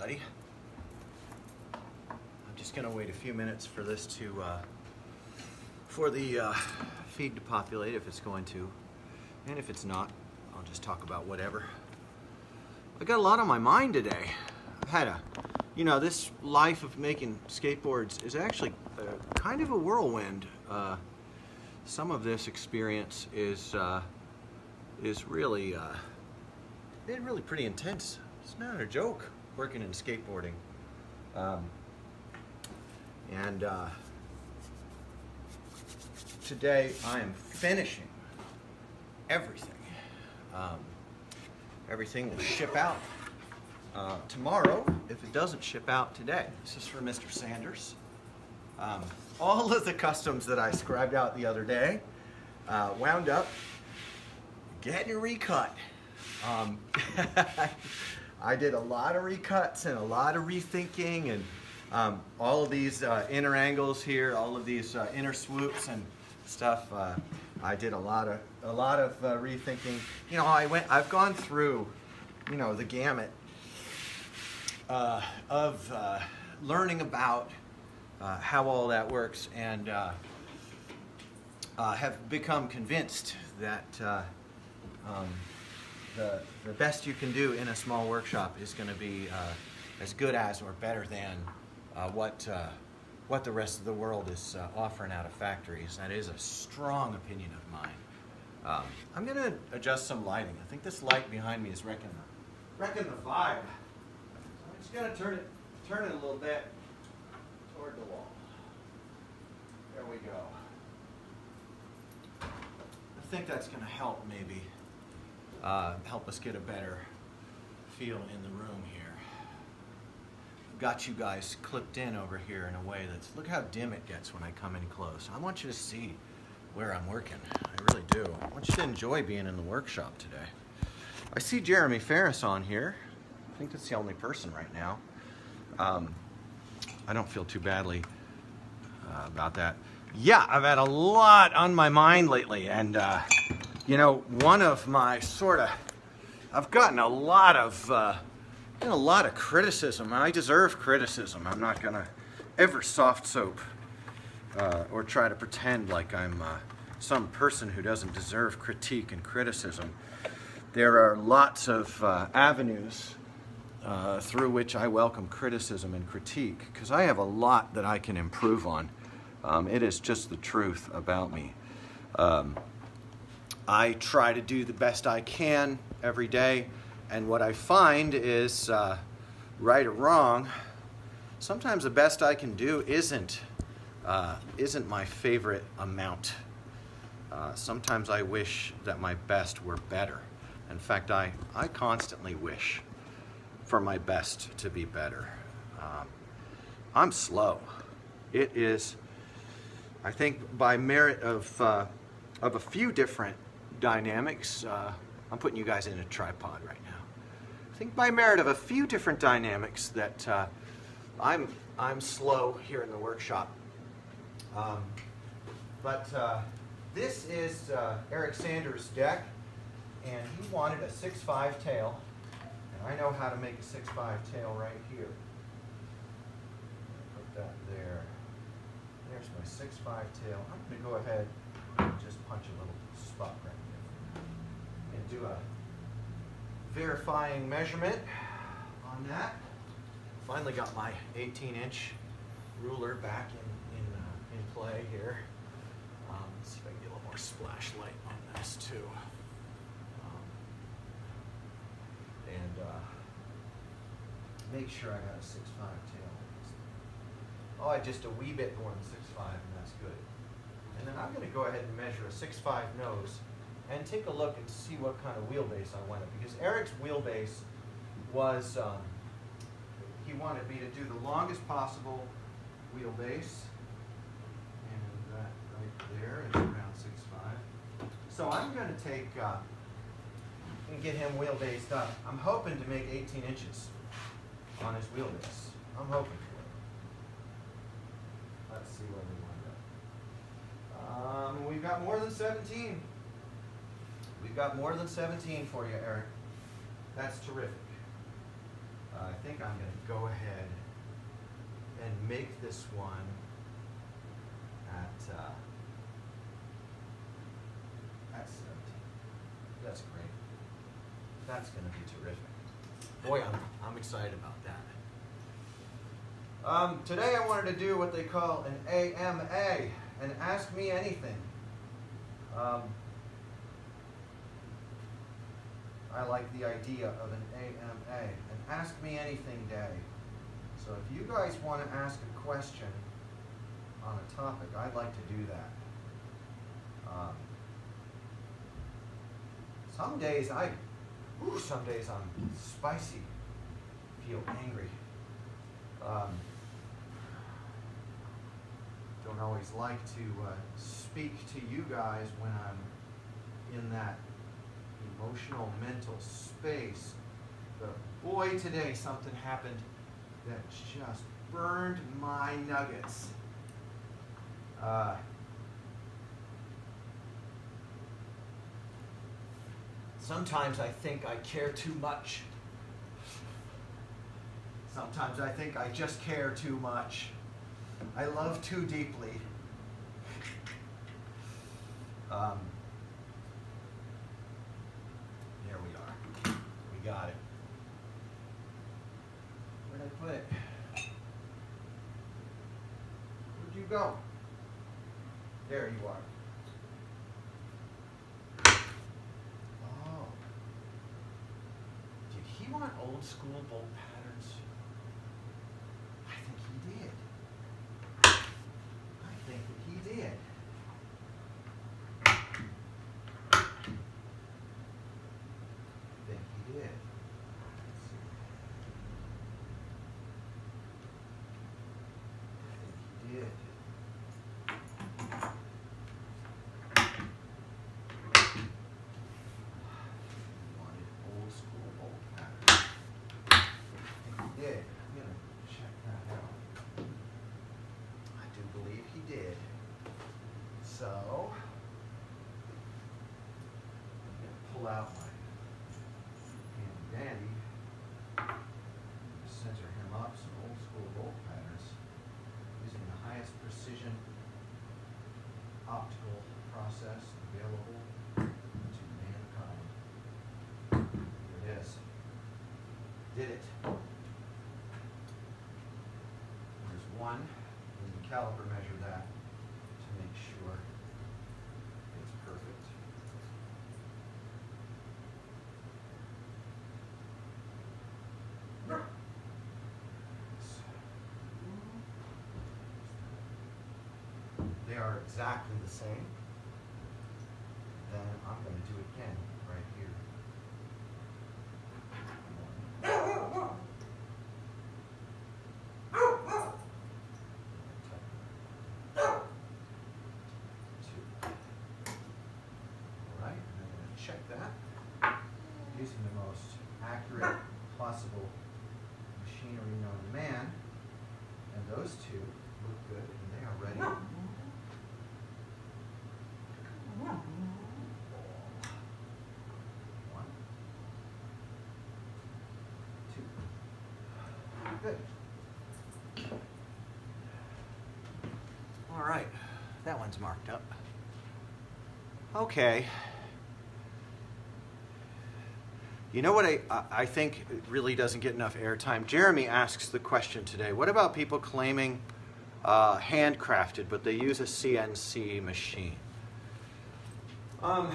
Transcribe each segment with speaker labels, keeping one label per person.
Speaker 1: everybody. I'm just gonna wait a few minutes for this to, for the feed to populate if it's going to. And if it's not, I'll just talk about whatever. I got a lot on my mind today. I've had this life of making skateboards is actually kind of a whirlwind. Some of this experience is really, really pretty intense. It's not a joke working in skateboarding. Today I am finishing everything. Everything will ship out tomorrow if it doesn't ship out today. This is for Mr. Sanders. All of the customs that I scribed out the other day wound up getting recut. I did a lot of recuts and a lot of rethinking, and all of these inner angles here, all of these inner swoops and stuff. I did a lot of rethinking. I've gone through, the gamut of learning about how all that works, and have become convinced that the best you can do in a small workshop is going to be as good as or better than what the rest of the world is offering out of factories. That is a strong opinion of mine. I'm going to adjust some lighting. I think this light behind me is wrecking the vibe. So I'm just going to turn it a little bit toward the wall. There we go. I think that's going to help maybe help us get a better feel in the room here. Got you guys clipped in over here in a way that's, look how dim it gets when I come in close. I want you to see where I'm working. I really do. I want you to enjoy being in the workshop today. I see Jeremy Ferris on here. I think that's the only person right now. I don't feel too badly about that. Yeah, I've had a lot on my mind lately, and one of my I've gotten a lot of criticism. I deserve criticism. I'm not gonna ever soft soap or try to pretend like I'm some person who doesn't deserve critique and criticism. There are lots of avenues through which I welcome criticism and critique, because I have a lot that I can improve on. It is just the truth about me. I try to do the best I can every day, and what I find is, right or wrong, sometimes the best I can do isn't my favorite amount. Sometimes I wish that my best were better. In fact, I constantly wish for my best to be better. I'm slow. It is, I think, by merit of a few different dynamics. I'm putting you guys in a tripod right now. I think by merit of a few different dynamics that I'm slow here in the workshop. But this is Eric Sanders' deck, and he wanted a 6.5 tail, and I know how to make a 6.5 tail right here. Put that there. There's my 6.5 tail. I'm going to go ahead and just punch a little spot right there and do a verifying measurement on that. Finally got my 18-inch ruler back in play here. Let's see if I can get a little more splash light on this too. Make sure I got a 6.5 tail. Oh, just a wee bit more than 6.5, and that's good. And then I'm going to go ahead and measure a 6.5 nose and take a look and see what kind of wheelbase I wanted. Because Eric's wheelbase was, he wanted me to do the longest possible wheelbase. And that right there is around 6.5. So I'm going to take and get him wheelbased up. I'm hoping to make 18 inches on his wheelbase. I'm hoping for it. Let's see where we wind up. We've got more than 17. We've got more than 17 for you, Eric. That's terrific. I think I'm going to go ahead and make this one at 17. That's great. That's going to be terrific. Boy, I'm excited about that. Today I wanted to do what they call an AMA, an Ask Me Anything. I like the idea of an AMA, an Ask Me Anything Day. So if you guys want to ask a question on a topic, I'd like to do that. Some days I'm spicy, feel angry. Don't always like to speak to you guys when I'm in that emotional, mental space. But boy, today something happened that just burned my nuggets. Sometimes I think I care too much. Sometimes I think I just care too much. I love too deeply. There we are. We got it. Where'd I put it? Where'd you go? There you are. Oh. Did he want old school bolt patterns? I think he did. I think that he did. I think he did. Let's see. I think he did. He wanted old school bolt patterns. I think he did. I'm going to check that out. I do believe he did. So, I'm going to pull out my handy dandy, center him up some old school bolt patterns using the highest precision optical process available to mankind. Here it is. Did it. There's one. We can caliper measure that to make sure it's perfect. They are exactly the same. Then I'm going to do it again right here. Alright, and I'm going to check that using the most accurate possible machinery known to man. And those two look good and they are ready. One, two. Good. All right, that one's marked up. Okay. You know what I think really doesn't get enough airtime? Jeremy asks the question today, what about people claiming handcrafted, but they use a CNC machine? You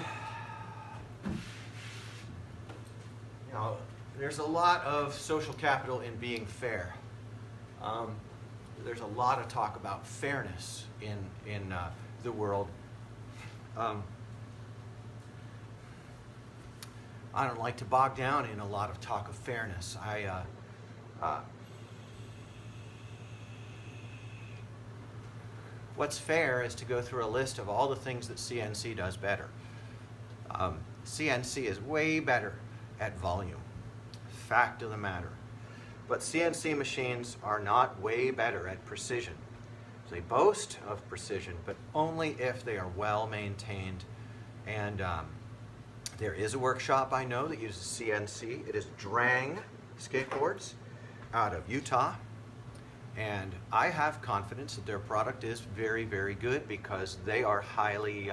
Speaker 1: know, there's a lot of social capital in being fair. There's a lot of talk about fairness in the world. I don't like to bog down in a lot of talk of fairness. What's fair is to go through a list of all the things that CNC does better. CNC is way better at volume. Fact of the matter. But CNC machines are not way better at precision. They boast of precision, but only if they are well maintained. And there is a workshop I know that uses CNC. It is Drang Skateboards. out of Utah, and I have confidence that their product is very, very good because they are highly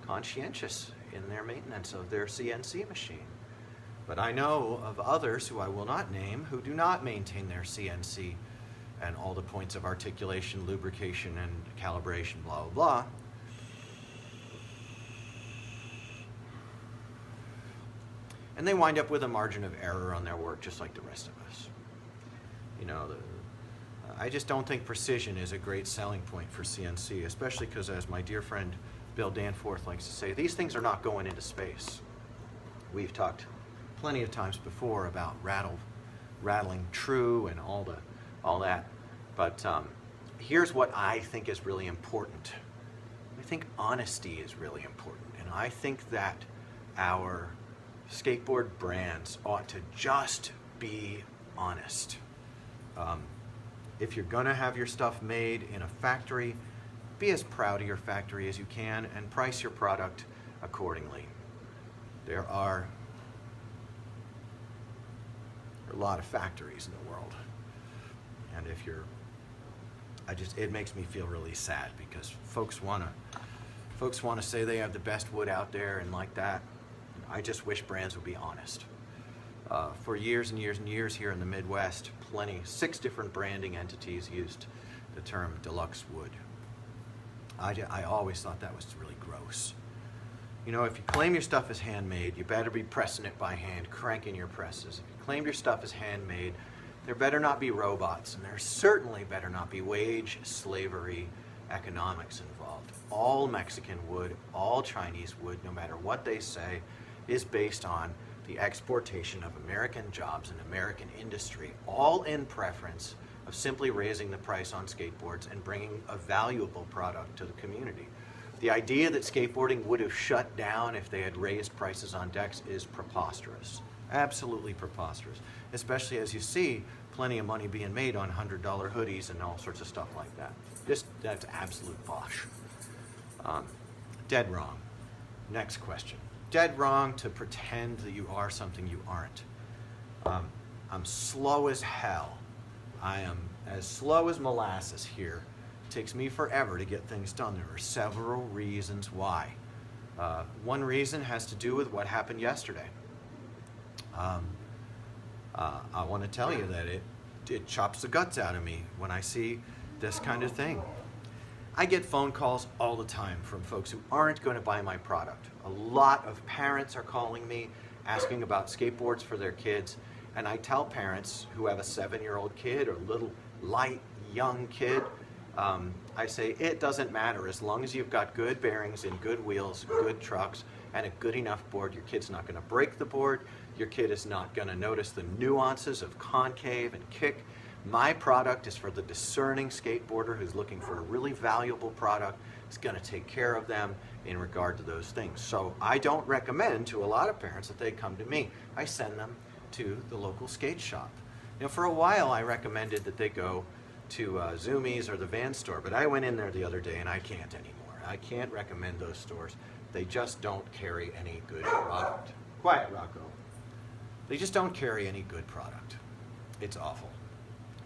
Speaker 1: conscientious in their maintenance of their CNC machine. But I know of others who I will not name who do not maintain their CNC and all the points of articulation, lubrication, and calibration, blah, blah, blah. And they wind up with a margin of error on their work just like the rest of us. You know, I just don't think precision is a great selling point for CNC, especially because, as my dear friend Bill Danforth likes to say, these things are not going into space. We've talked plenty of times before about rattling true and all that. But here's what I think is really important. I think honesty is really important. And I think that our skateboard brands ought to just be honest. If you're going to have your stuff made in a factory, be as proud of your factory as you can and price your product accordingly. There are a lot of factories in the world, and if you're, it makes me feel really sad because folks want to say they have the best wood out there and like that. I just wish brands would be honest. For years and years and years here in the Midwest, 6 different branding entities used the term deluxe wood. I always thought that was really gross. You know, if you claim your stuff is handmade, you better be pressing it by hand, cranking your presses. If you claim your stuff is handmade, there better not be robots, and there certainly better not be wage slavery economics involved. All Mexican wood, all Chinese wood, no matter what they say, is based on the exportation of American jobs and American industry, all in preference of simply raising the price on skateboards and bringing a valuable product to the community. The idea that skateboarding would have shut down if they had raised prices on decks is preposterous. Absolutely preposterous. Especially as you see plenty of money being made on $100 hoodies and all sorts of stuff like that. That's absolute bosh. Dead wrong. Next question. Dead wrong to pretend that you are something you aren't. I'm slow as hell. I am as slow as molasses here. It takes me forever to get things done. There are several reasons why. One reason has to do with what happened yesterday. I want to tell you that it chops the guts out of me when I see this kind of thing. I get phone calls all the time from folks who aren't going to buy my product. A lot of parents are calling me asking about skateboards for their kids, and I tell parents who have a 7-year-old kid or little light young kid, I say it doesn't matter as long as you've got good bearings and good wheels, good trucks, and a good enough board. Your kid's not going to break the board. Your kid is not going to notice the nuances of concave and kick. My product is for the discerning skateboarder who's looking for a really valuable product. It's going to take care of them in regard to those things. So I don't recommend to a lot of parents that they come to me. I send them to the local skate shop. You know, for a while I recommended that they go to Zoomies or the Van store, but I went in there the other day and I can't anymore. I can't recommend those stores. They just don't carry any good product. Quiet, Rocco. They just don't carry any good product. It's awful.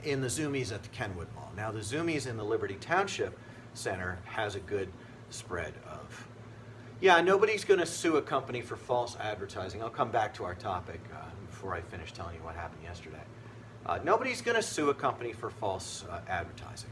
Speaker 1: In the Zoomies at the Kenwood Mall. Now the Zoomies in the Liberty Township Center has a good spread of, yeah, nobody's going to sue a company for false advertising. I'll come back to our topic before I finish telling you what happened yesterday. Nobody's going to sue a company for false advertising.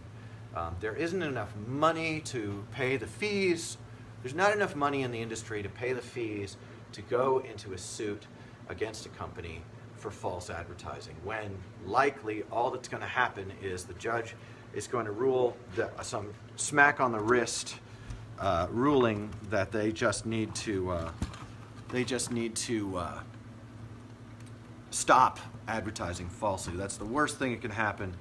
Speaker 1: There isn't enough money to pay the fees. There's not enough money in the industry to pay the fees to go into a suit against a company for false advertising, when likely all that's going to happen is the judge is going to rule some smack on the wrist ruling that they just need to stop advertising falsely. That's the worst thing that can happen,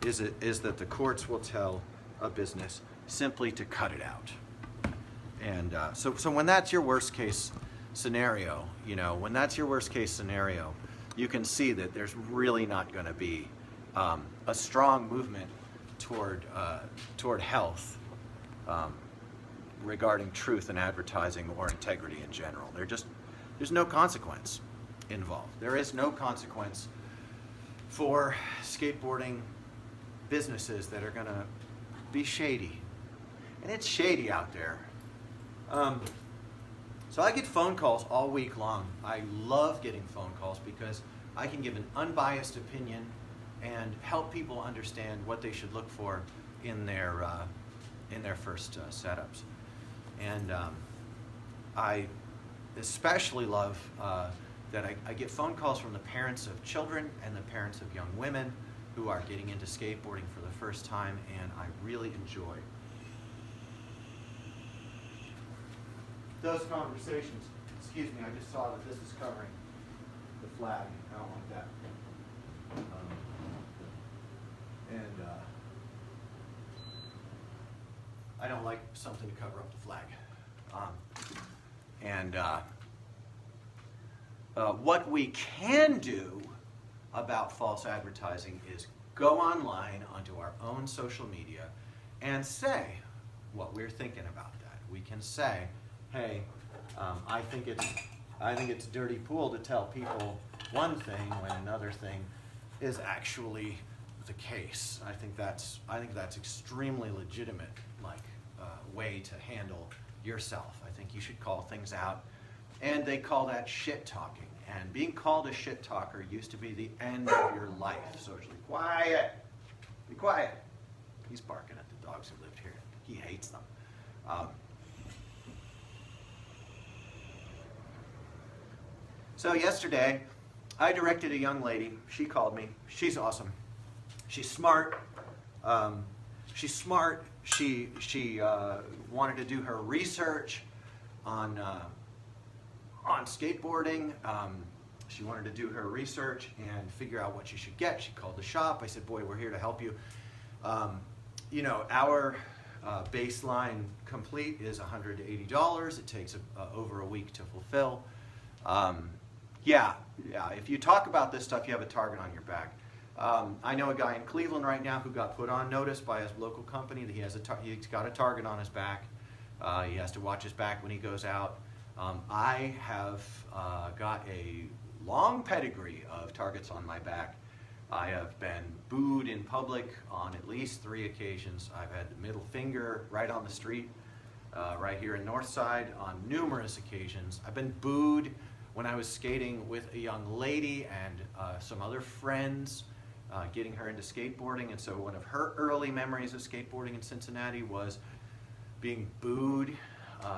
Speaker 1: is that the courts will tell a business simply to cut it out. And so when that's your worst case scenario, you can see that there's really not going to be a strong movement toward health regarding truth in advertising or integrity in general. There's no consequence involved. There is no consequence for skateboarding businesses that are going to be shady. And it's shady out there. So I get phone calls all week long. I love getting phone calls because I can give an unbiased opinion and help people understand what they should look for in their first setups. And I especially love that I get phone calls from the parents of children and the parents of young women who are getting into skateboarding for the first time, and I really enjoy those conversations. Excuse me, I just saw that this is covering the flag. I don't like that. I don't like something to cover up the flag. What we can do about false advertising is go online onto our own social media and say what we're thinking about that. We can say, hey, I think it's dirty pool to tell people one thing when another thing is actually the case. I think that's extremely legitimate, way to handle yourself. I think you should call things out, and they call that shit talking. And being called a shit talker used to be the end of your life socially. Quiet, be quiet. He's barking at the dogs who lived here. He hates them. So yesterday, I directed a young lady. She called me. She's awesome. She's smart. She wanted to do her research on skateboarding. She wanted to do her research and figure out what she should get. She called the shop. I said, boy, we're here to help you. Our baseline complete is $180. It takes over a week to fulfill. If you talk about this stuff, you have a target on your back. I know a guy in Cleveland right now who got put on notice by his local company that he's got a target on his back. He has to watch his back when he goes out. I have got a long pedigree of targets on my back. I have been booed in public on at least 3 occasions. I've had the middle finger right on the street, right here in Northside on numerous occasions. I've been booed when I was skating with a young lady and some other friends, getting her into skateboarding. And so one of her early memories of skateboarding in Cincinnati was being booed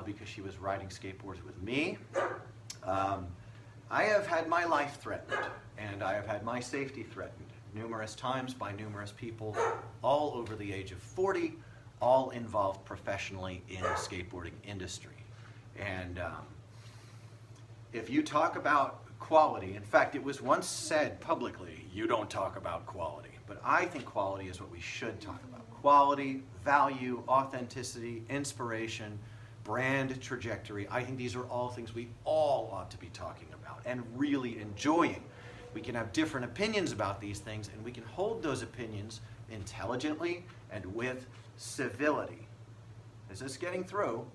Speaker 1: because she was riding skateboards with me. I have had my life threatened, and I have had my safety threatened numerous times by numerous people all over the age of 40, all involved professionally in the skateboarding industry. And if you talk about quality, in fact, it was once said publicly, you don't talk about quality. But I think quality is what we should talk about. Quality, value, authenticity, inspiration, brand trajectory. I think these are all things we all ought to be talking about and really enjoying. We can have different opinions about these things, and we can hold those opinions intelligently and with civility. Is this getting through?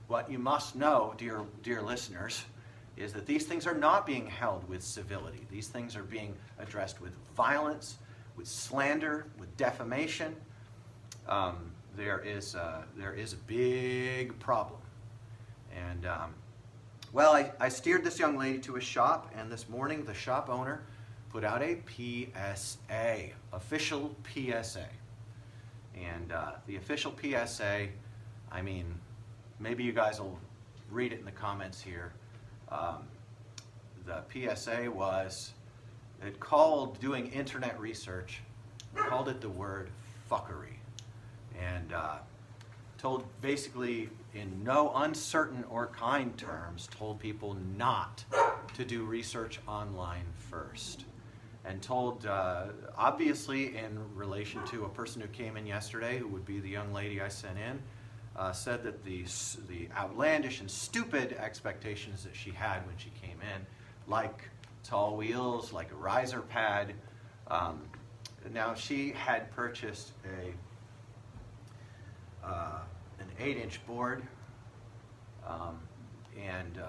Speaker 1: What you must know, dear listeners, is that these things are not being held with civility. These things are being addressed with violence, with slander, with defamation. There is a big problem. And I steered this young lady to a shop, and this morning the shop owner put out a PSA, official PSA. And the official PSA, I mean, maybe you guys will read it in the comments here. The PSA was, it called, doing internet research, called it the word fuckery. And told basically in no uncertain or kind terms, told people not to do research online first. And told, obviously in relation to a person who came in yesterday, who would be the young lady I sent in, said that the outlandish and stupid expectations that she had when she came in, like tall wheels, like a riser pad. Now she had purchased an 8-inch board,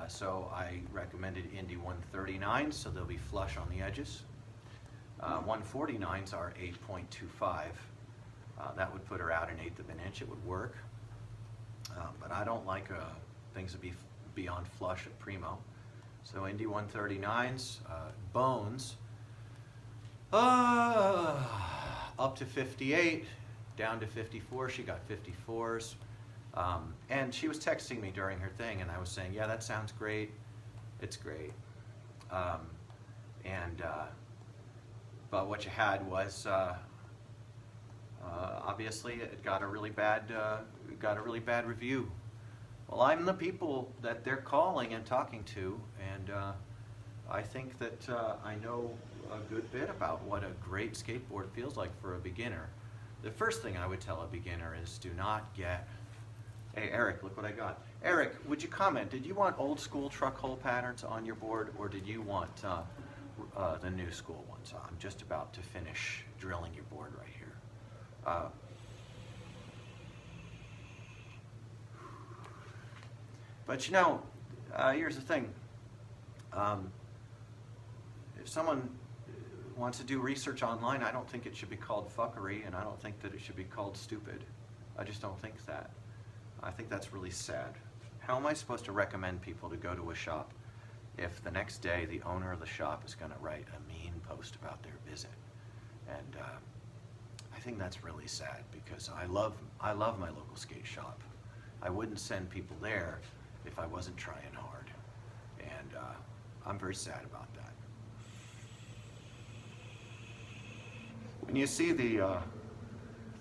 Speaker 1: so I recommended Indy 139, so they'll be flush on the edges. 149s are 8.25. That would put her out an eighth of an inch. It would work. But I don't like things to be beyond flush at primo. So Indy 139s, bones, up to 58, down to 54. She got 54s. And she was texting me during her thing, and I was saying, yeah, that sounds great. It's great. But what you had was obviously it got a really bad review. Well, I'm the people that they're calling and talking to, and I think that I know a good bit about what a great skateboard feels like for a beginner. The first thing I would tell a beginner is do not get. Hey Eric, look what I got. Eric, would you comment? Did you want old school truck hole patterns on your board, or did you want the new school ones? I'm just about to finish drilling your board right here. But you know, here's the thing. If someone wants to do research online, I don't think it should be called fuckery, and I don't think that it should be called stupid. I just don't think that. I think that's really sad. How am I supposed to recommend people to go to a shop if the next day the owner of the shop is going to write a mean post about their visit? And I think that's really sad, because I love my local skate shop. I wouldn't send people there if I wasn't trying hard, and I'm very sad about that. When you see the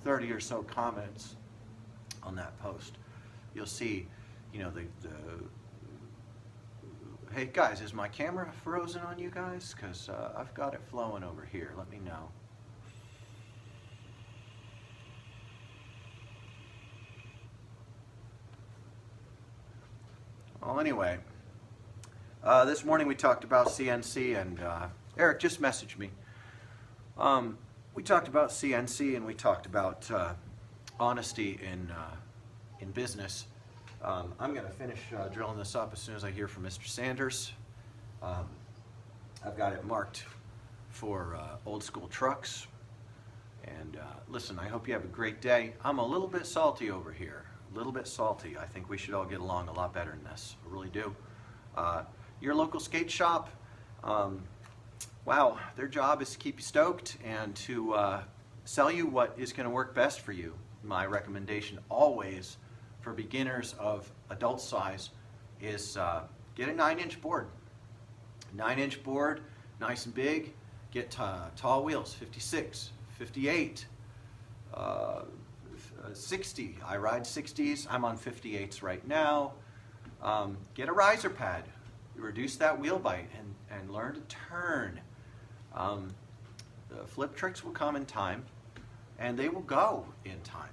Speaker 1: 30 or so comments on that post, you'll see, you know, the hey guys, is my camera frozen on you guys? Because I've got it flowing over here. Let me know. Well, anyway, this morning we talked about CNC, and Eric just messaged me. We talked about CNC, and we talked about honesty in business. I'm going to finish drilling this up as soon as I hear from Mr. Sanders. I've got it marked for old school trucks. And listen, I hope you have a great day. I'm a little bit salty over here. A little bit salty. I think we should all get along a lot better than this. I really do. Your local skate shop, wow, their job is to keep you stoked and to sell you what is going to work best for you. My recommendation always for beginners of adult size is get a 9-inch board. 9-inch board, nice and big. Get tall wheels, 56, 58, 60. I ride 60s. I'm on 58s right now. Get a riser pad. Reduce that wheel bite and learn to turn. The flip tricks will come in time, and they will go in time.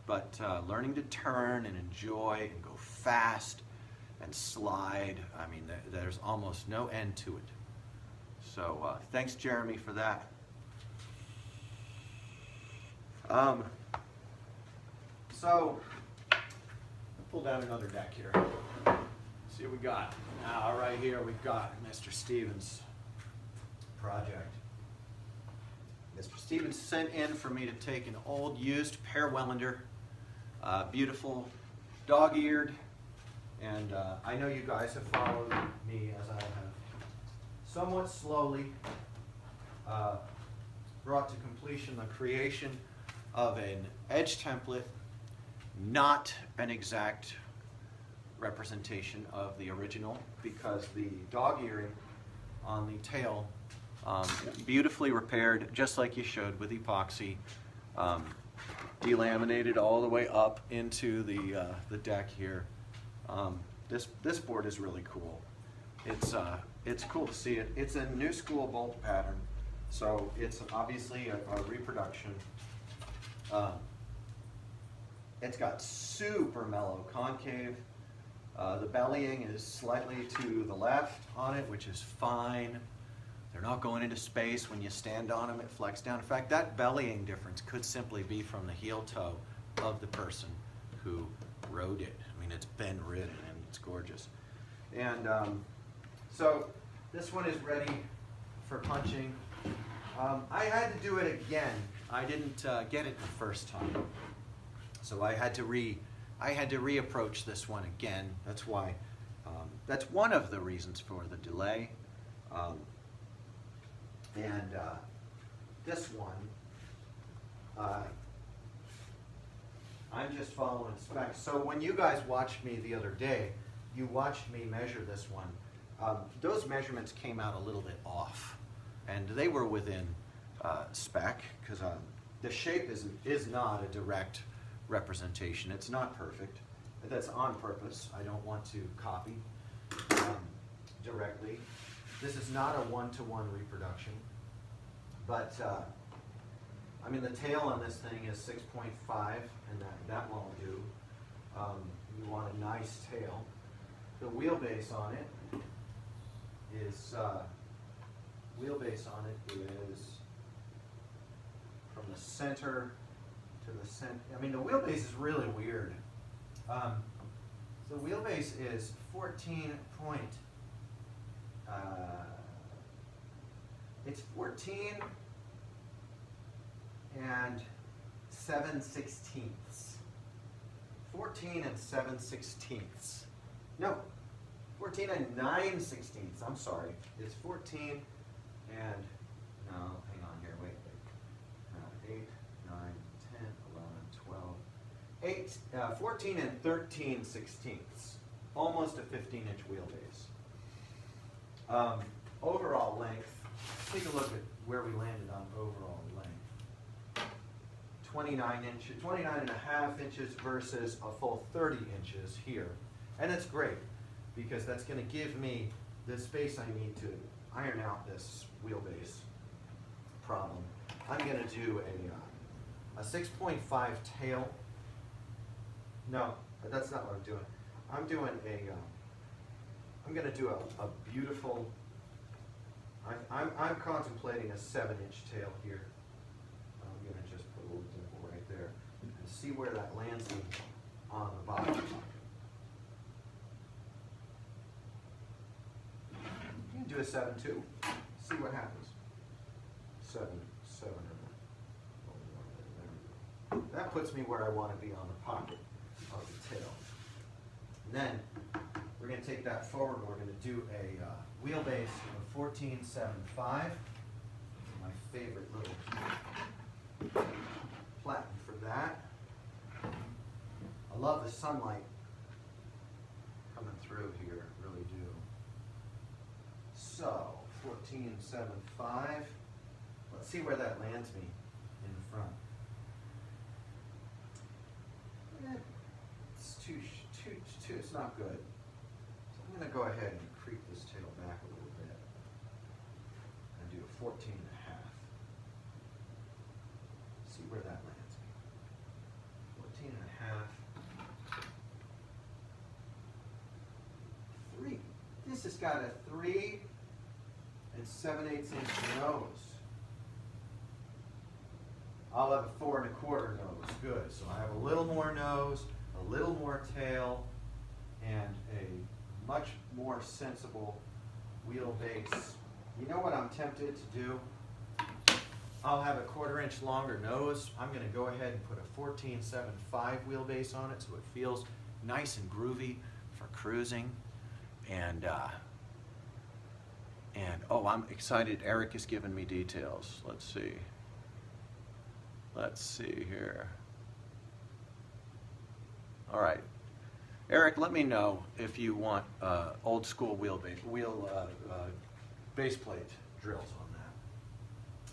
Speaker 1: But learning to turn and enjoy and go fast and slide, I mean, there's almost no end to it. So thanks, Jeremy, for that. So, I'll pull down another deck here. See what we got. Now, right here we've got Mr. Stevens' project. Mr. Stevens sent in for me to take an old used Pear Wellender, beautiful, dog-eared, and I know you guys have followed me as I have somewhat slowly brought to completion the creation of an edge template, not an exact representation of the original, because the dog earring on the tail, beautifully repaired, just like you showed with epoxy, delaminated all the way up into the deck here. This board is really cool. It's cool to see it. It's a new school bolt pattern, so it's obviously a reproduction. It's got super mellow concave. The bellying is slightly to the left on it, which is fine. They're not going into space. When you stand on them, it flex down. In fact, that bellying difference could simply be from the heel toe of the person who rode it. I mean, it's been ridden and it's gorgeous. And so this one is ready for punching. I had to do it again. I didn't get it the first time, so I had to reapproach this one again. That's why. That's one of the reasons for the delay. This one, I'm just following specs. So when you guys watched me the other day, you watched me measure this one. Those measurements came out a little bit off, and they were within spec, because the shape is not a direct representation. It's not perfect. That's on purpose. I don't want to copy directly. This is not a one-to-one reproduction, but I mean, the tail on this thing is 6.5, and that won't do. You want a nice tail. The wheelbase on it is from the center to the center. I mean, the wheelbase is really weird. The wheelbase is 14 it's 14 and 7/16. 14 and 7/16. No, 14 and 9/16. I'm sorry. It's 14 and, no, hang on here, wait. 8, 9, 10, 11, 12. 14 and 13/16. Almost a 15-inch wheelbase. Overall length, take a look at where we landed on overall length. 29 and a half inches versus a full 30 inches here. And it's great, because that's going to give me the space I need to iron out this wheelbase problem. I'm going to do a 6.5 tail. No, that's not what I'm doing. I'm going to do a beautiful, I'm contemplating a 7-inch tail here. I'm going to just put a little dimple right there and see where that lands me on the bottom. You can do a 7 too. See what happens. 7. That puts me where I want to be on the pocket of the tail. And then we're going to take that forward. We're going to do a wheelbase of 14.75. My favorite little platen for that. I love the sunlight coming through here, really do. So 14.75. Let's see where that lands me in the front. It's too, it's not good. So I'm going to go ahead and creep this tail back a little bit and do a 14 and a half. See where that lands me. 14 and a half. 3. This has got a 3 and 7/8 inch nose. I'll have a 4 1/4 nose. Good. So I have a little more nose, a little more tail, and a much more sensible wheelbase. You know what I'm tempted to do? I'll have a 1/4 inch longer nose. I'm going to go ahead and put a 14.75 wheelbase on it so it feels nice and groovy for cruising. And oh, I'm excited. Eric is giving me details. Let's see here. All right. Eric, let me know if you want old school base plate drills on that.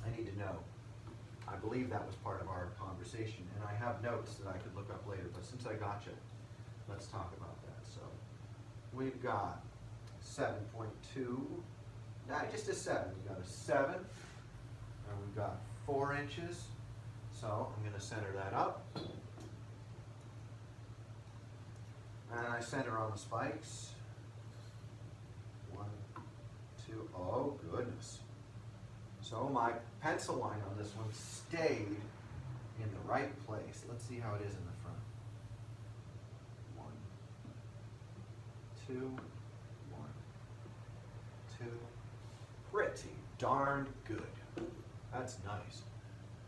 Speaker 1: I need to know. I believe that was part of our conversation, and I have notes that I could look up later, but since I got you, let's talk about that. So we've got 7.2, not just a 7, we got a 7, and we've got 4 inches. So I'm going to center that up. And I center on the spikes. 1, 2, oh goodness. So my pencil line on this one stayed in the right place. Let's see how it is in the front. 1, 2, 1, 2. Pretty darned good. That's nice.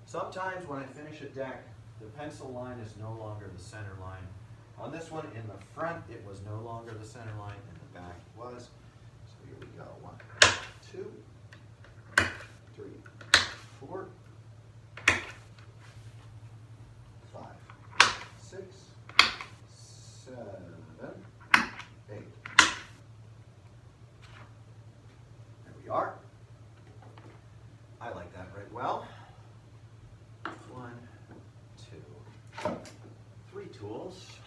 Speaker 1: Sometimes when I finish a deck, the pencil line is no longer the center line. On this one, in the front, it was no longer the center line. In the back, it was. So here we go. 1, 2, 3, 4, 5, 6, 7, 8. There we are. I like that right well. 1, 2, 3 tools.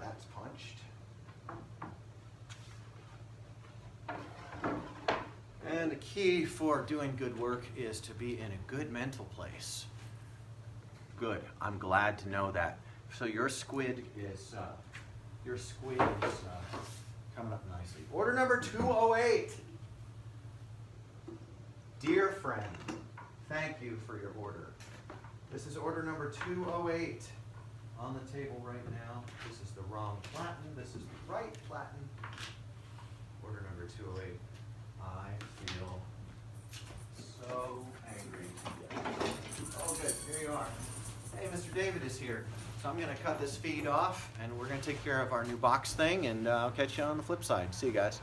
Speaker 1: That's punched. And the key for doing good work is to be in a good mental place. Good. I'm glad to know that. So your squid is coming up nicely. Order number 208. Dear friend, thank you for your order. This is order number 208 on the table right now. This is the wrong platen. This is the right platen. Order number 208. I feel so angry. Oh, good. Here you are. Hey, Mr. David is here. So I'm going to cut this feed off, and we're going to take care of our new box thing, and I'll catch you on the flip side. See you guys.